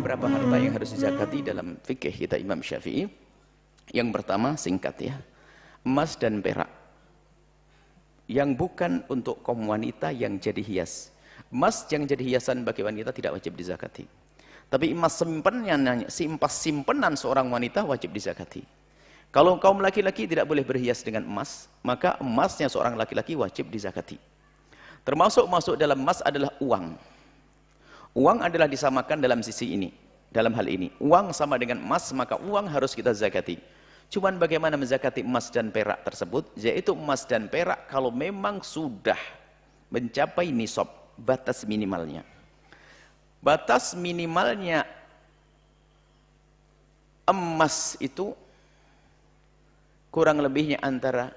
beberapa harta yang harus dizakati dalam fikih kita Imam Syafi'i. Yang pertama, singkat ya, emas dan perak yang bukan untuk kaum wanita yang jadi hias. Emas yang jadi hiasan bagi wanita tidak wajib dizakati. Tapi emas simpenan seorang wanita wajib dizakati. Kalau kaum laki-laki tidak boleh berhias dengan emas, maka emasnya seorang laki-laki wajib dizakati. Termasuk masuk dalam emas adalah uang. Uang adalah disamakan dalam sisi ini, dalam hal ini. Uang sama dengan emas, maka uang harus kita zakati. Cuman bagaimana menzakati emas dan perak tersebut? Yaitu emas dan perak kalau memang sudah mencapai nisab, batas minimalnya. Batas minimalnya emas itu kurang lebihnya antara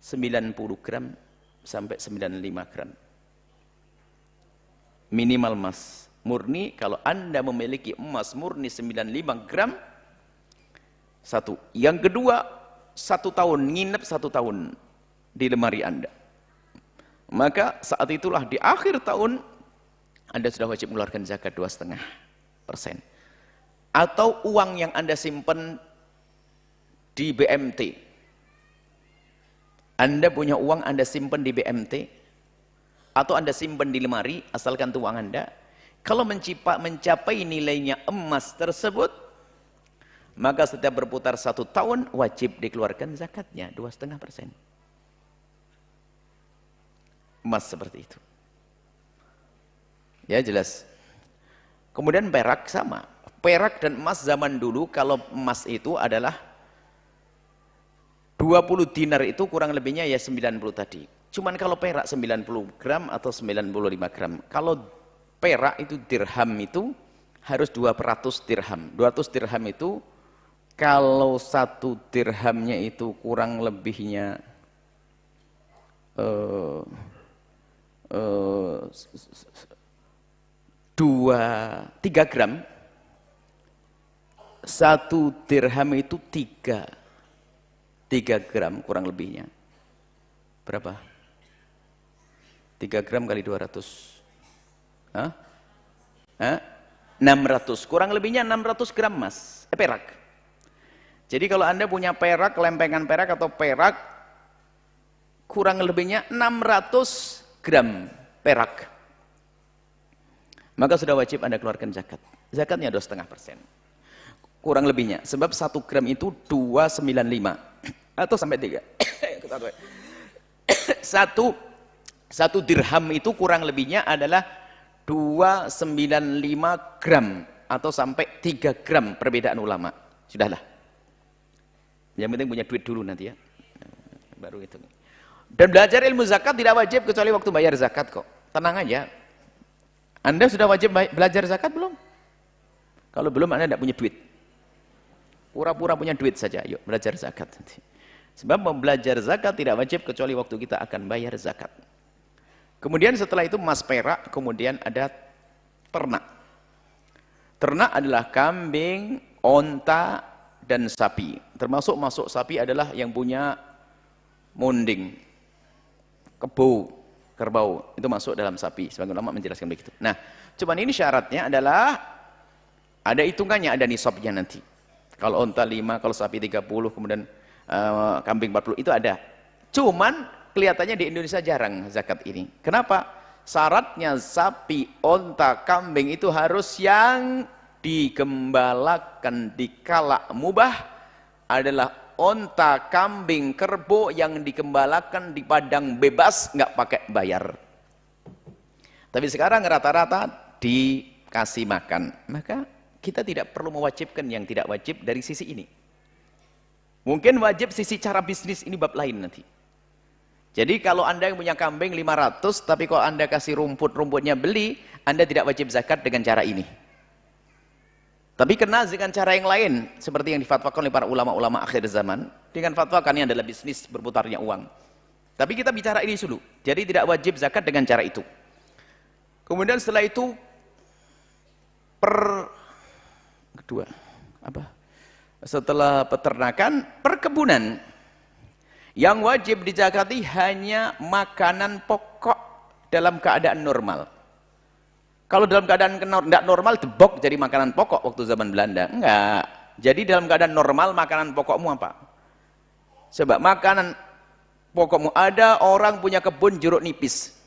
90 gram sampai 95 gram. Minimal emas murni, kalau Anda memiliki emas murni 95 gram, satu. Yang kedua, 1 tahun, nginep 1 tahun di lemari Anda. Maka saat itulah di akhir tahun, Anda sudah wajib mengeluarkan zakat 2,5%. Atau uang yang Anda simpan di BMT. Anda punya uang, Anda simpan di BMT. Atau Anda simpan di lemari, asalkan itu uang Anda. Kalau mencapai nilainya emas tersebut, maka setiap berputar 1 tahun, wajib dikeluarkan zakatnya, 2,5%. Emas seperti itu. Ya, jelas. Kemudian perak sama. Perak dan emas zaman dulu, kalau emas itu adalah 20 dinar itu kurang lebihnya ya 90 tadi. Cuman kalau perak 90 gram atau 95 gram. Kalau perak itu dirham itu harus 200 dirham. 200 dirham itu kalau 1 dirhamnya itu kurang lebihnya 3 gram. 1 dirham itu 3 gram kurang lebihnya. Berapa? 3 gram kali 200. Hah? 600. Kurang lebihnya 600 gram emas. Perak. Jadi kalau Anda punya perak, lempengan perak atau perak, kurang lebihnya 600 gram perak. Maka sudah wajib Anda keluarkan zakat. Zakatnya 2,5%. Kurang lebihnya. Sebab 1 gram itu 295. Atau sampai 3. Satu dirham itu kurang lebihnya adalah 295 gram atau sampai 3 gram, perbedaan ulama. Sudahlah. Yang penting punya duit dulu nanti ya. Baru itu. Dan belajar ilmu zakat tidak wajib kecuali waktu bayar zakat kok. Tenang aja. Anda sudah wajib belajar zakat belum? Kalau belum, Anda tidak punya duit. Pura-pura punya duit saja. Yuk belajar zakat nanti. Sebab belajar zakat tidak wajib kecuali waktu kita akan bayar zakat. Kemudian setelah itu emas perak, kemudian ada ternak. Ternak adalah kambing, onta, dan sapi. Termasuk masuk sapi adalah yang punya munding, kerbau. Itu masuk dalam sapi. Sebagian ulama menjelaskan begitu. Nah, cuman ini syaratnya adalah ada hitungannya, ada nisabnya nanti. Kalau onta 5, kalau sapi 30, kemudian kambing 40, itu ada. Cuman kelihatannya di Indonesia jarang zakat ini. Kenapa? Syaratnya sapi, onta, kambing itu harus yang digembalakan di kala mubah adalah onta, kambing, kerbau yang digembalakan di padang bebas, nggak pakai bayar. Tapi sekarang rata-rata dikasih makan. Maka kita tidak perlu mewajibkan yang tidak wajib dari sisi ini. Mungkin wajib sisi cara bisnis, ini bab lain nanti. Jadi kalau Anda yang punya kambing 500, tapi kalau Anda kasih rumputnya beli, Anda tidak wajib zakat dengan cara ini. Tapi kena dengan cara yang lain, seperti yang difatwakan oleh para ulama-ulama akhir zaman. Dengan fatwa kan ini adalah bisnis berputarnya uang. Tapi kita bicara ini dulu. Jadi tidak wajib zakat dengan cara itu. Kemudian setelah itu, kedua, apa? Setelah peternakan, perkebunan. Yang wajib dizakati hanya makanan pokok dalam keadaan normal. Kalau dalam keadaan tidak normal, debok jadi makanan pokok waktu zaman Belanda. Enggak. Jadi dalam keadaan normal, makanan pokokmu apa? Coba, makanan pokokmu, ada orang punya kebun jeruk nipis.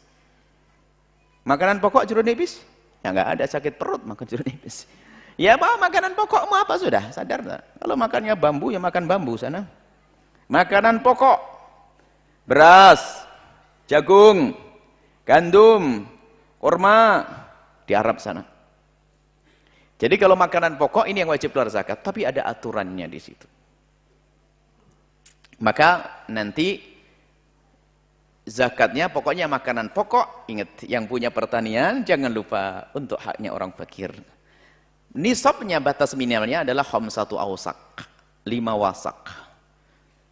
Makanan pokok jeruk nipis? Ya enggak ada, sakit perut makan jeruk nipis. Ya apa makanan pokokmu apa sudah? Sadar tak? Kalau makannya bambu, ya makan bambu sana. Makanan pokok, beras, jagung, gandum, kurma, di Arab sana. Jadi kalau makanan pokok ini yang wajib keluar zakat, tapi ada aturannya di situ. Maka nanti zakatnya pokoknya makanan pokok. Ingat, yang punya pertanian jangan lupa untuk haknya orang fakir. Nisabnya, batas minimalnya adalah khamsatu awsak, 5 wasak.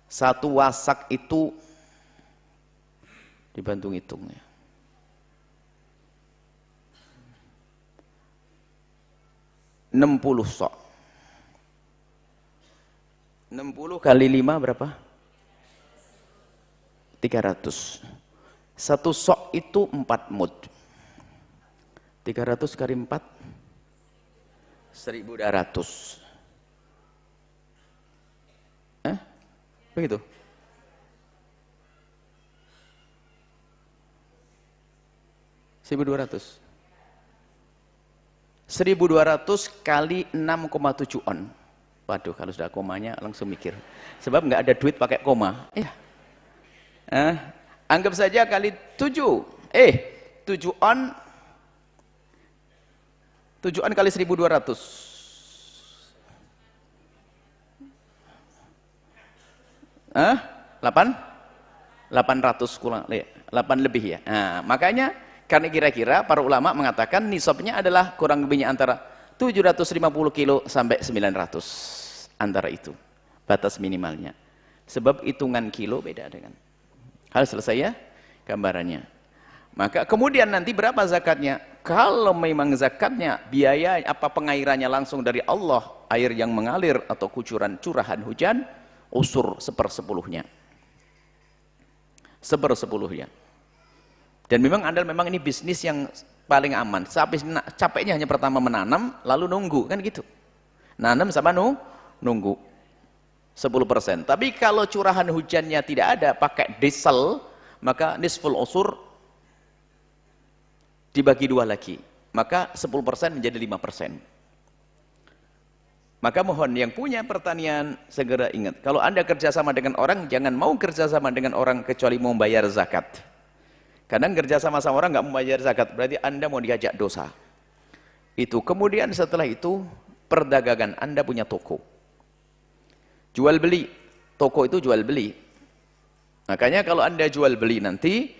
1 wasak itu dibantu hitungnya. 60 sok. 60 kali 5 berapa? 300. 1 sok itu 4 mud. 300 kali 4 1.200. Begitu? 1.200. 1.200 kali 6,7 on. Waduh, kalau sudah komanya langsung mikir. Sebab nggak ada duit pakai koma. Ya. Anggap saja kali 7. 7 on. 7 on kali 1.200. 800 kurang, 8 lebih ya. Nah, makanya karena kira-kira para ulama mengatakan nisabnya adalah kurang lebihnya antara 750 kilo sampai 900, antara itu batas minimalnya. Sebab hitungan kilo beda dengan. Hal selesai ya gambarannya. Maka kemudian nanti berapa zakatnya? Kalau memang zakatnya biaya apa pengairannya langsung dari Allah, air yang mengalir atau kucuran curahan hujan, usur 1/10-nya. 1/10-nya. Dan memang ini bisnis yang paling aman. Capeknya hanya pertama menanam, lalu nunggu, kan gitu. Nanam sama nunggu 10%. Tapi kalau curahan hujannya tidak ada, pakai diesel, maka nisful usur dibagi 2 lagi. Maka 10% menjadi 5%. Maka mohon yang punya pertanian segera ingat, kalau Anda kerjasama dengan orang, jangan mau kerjasama dengan orang kecuali mau bayar zakat. Kadang kerjasama sama orang nggak mau bayar zakat, berarti Anda mau diajak dosa. Itu. Kemudian setelah itu perdagangan, Anda punya toko. Jual beli. Toko itu jual beli. Makanya kalau Anda jual beli nanti,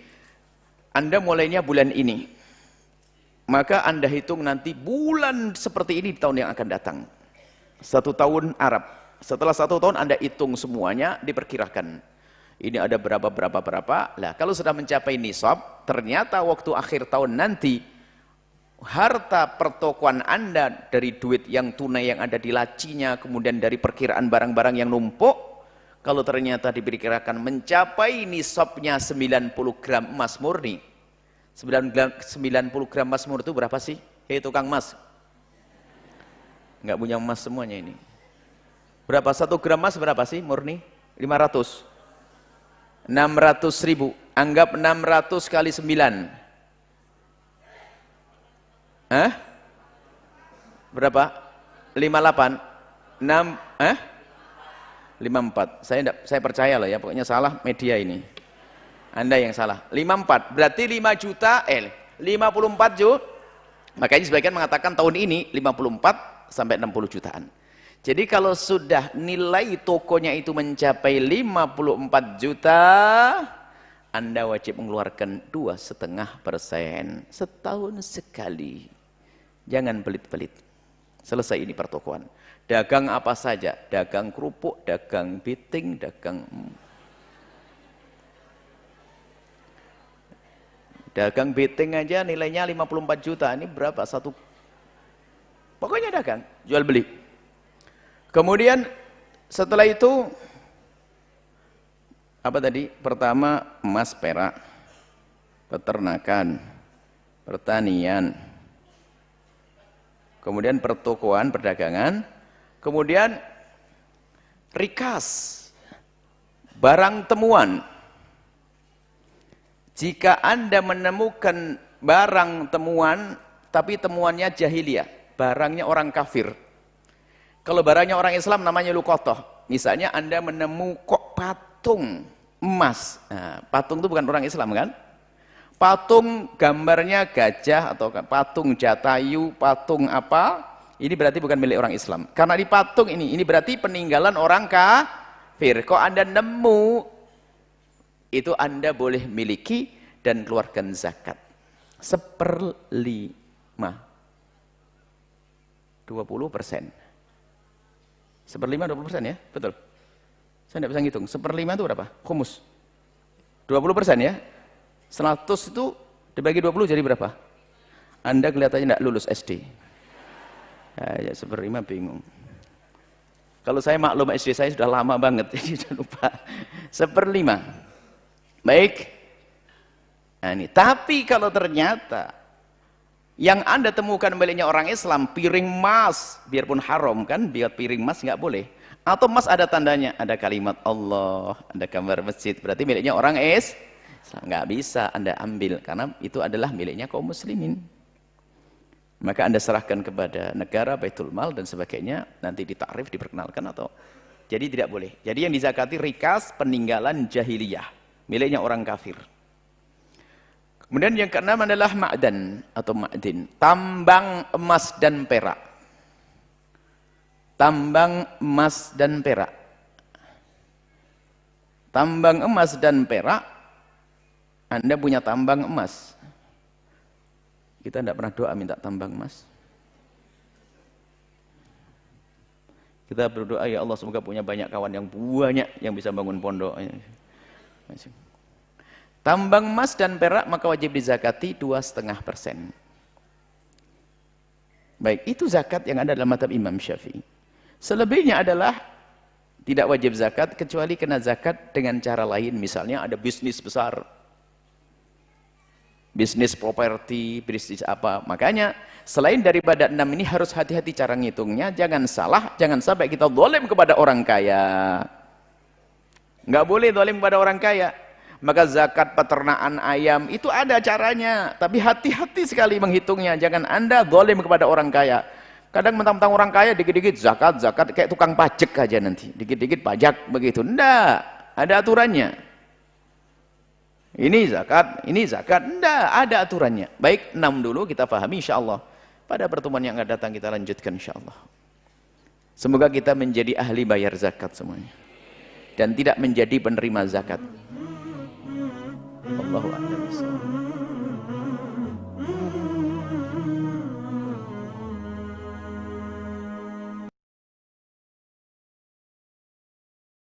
Anda mulainya bulan ini. Maka Anda hitung nanti bulan seperti ini di tahun yang akan datang. 1 tahun Arab. Setelah 1 tahun Anda hitung semuanya, diperkirakan. Ini ada berapa. Lah, kalau sudah mencapai nisab, ternyata waktu akhir tahun nanti, harta pertokoan Anda dari duit yang tunai yang ada di lacinya, kemudian dari perkiraan barang-barang yang numpuk, kalau ternyata diperkirakan mencapai nisabnya 90 gram emas murni. 90 gram emas murni itu berapa sih? Hei tukang emas. Nggak punya emas semuanya ini. Berapa? 1 gram emas berapa sih murni? 500. 600.000. Anggap 600 kali 9. Berapa? 58. 54. Saya percaya loh ya, pokoknya salah media ini. Anda yang salah. 54. Berarti 5 juta, 54 juta. Makanya sebagian mengatakan tahun ini 54 sampai 60 jutaan. Jadi kalau sudah nilai tokonya itu mencapai 54 juta, Anda wajib mengeluarkan 2,5% setahun sekali. Jangan pelit-pelit. Selesai ini pertokoan. Dagang apa saja, dagang kerupuk, dagang biting, dagang biting aja nilainya 54 juta. Ini berapa? Pokoknya dagang, jual beli. Kemudian setelah itu apa tadi? Pertama emas perak, peternakan, pertanian, kemudian pertokoan, perdagangan, kemudian rikas, barang temuan. Jika Anda menemukan barang temuan, tapi temuannya jahiliyah, barangnya orang kafir. Kalau barangnya orang Islam namanya luqatah. Misalnya Anda menemukan patung emas. Nah, patung itu bukan orang Islam kan? Patung gambarnya gajah atau patung jatayu, patung apa? Ini berarti bukan milik orang Islam. Karena di patung ini berarti peninggalan orang kafir. Kok Anda nemu, itu Anda boleh miliki dan keluarkan zakat. 1/5. 20%. 1/5 20% ya, betul. Saya tidak bisa ngitung. 1/5 itu berapa? Khumus. 20% ya. 100 itu dibagi 20 jadi berapa? Anda kelihatannya tidak lulus SD. Ya 1/5 bingung. Kalau saya maklum SD saya sudah lama banget, jadi sudah lupa. 1/5. Baik. Nah, ini. Tapi kalau ternyata yang Anda temukan miliknya orang Islam, piring emas, biarpun haram kan, biar piring emas nggak boleh. Atau emas ada tandanya, ada kalimat Allah, ada gambar masjid, berarti miliknya orang Islam. Nggak bisa Anda ambil, karena itu adalah miliknya kaum muslimin. Maka Anda serahkan kepada negara, Baitul Mal dan sebagainya, nanti ditakrif, diperkenalkan atau. Jadi tidak boleh. Jadi yang dizakati rikas, peninggalan jahiliyah, miliknya orang kafir. Kemudian yang keenam adalah ma'dan atau ma'din, tambang emas dan perak. Tambang emas dan perak. Tambang emas dan perak, Anda punya tambang emas. Kita tidak pernah doa minta tambang emas. Kita berdoa, ya Allah semoga punya banyak kawan yang banyak yang bisa bangun pondok. Tambang emas dan perak maka wajib dizakati 2,5%. Baik, itu zakat yang ada dalam mazhab Imam Syafi'i. Selebihnya adalah tidak wajib zakat kecuali kena zakat dengan cara lain. Misalnya ada bisnis besar, bisnis properti, bisnis apa. Makanya selain daripada 6 ini harus hati-hati cara ngitungnya. Jangan salah, jangan sampai kita zalim kepada orang kaya. Nggak boleh zalim kepada orang kaya. Maka zakat peternakan ayam itu ada caranya, tapi hati-hati sekali menghitungnya. Jangan Anda zalim kepada orang kaya. Kadang mentang-mentang orang kaya dikit-dikit zakat kayak tukang pajak aja nanti. Dikit-dikit pajak begitu. Enggak, ada aturannya. Ini zakat, enggak, ada aturannya. Baik, 6 dulu kita pahami insyaallah. Pada pertemuan yang akan datang kita lanjutkan insyaallah. Semoga kita menjadi ahli bayar zakat semuanya. Dan tidak menjadi penerima zakat. Allahu a'lam.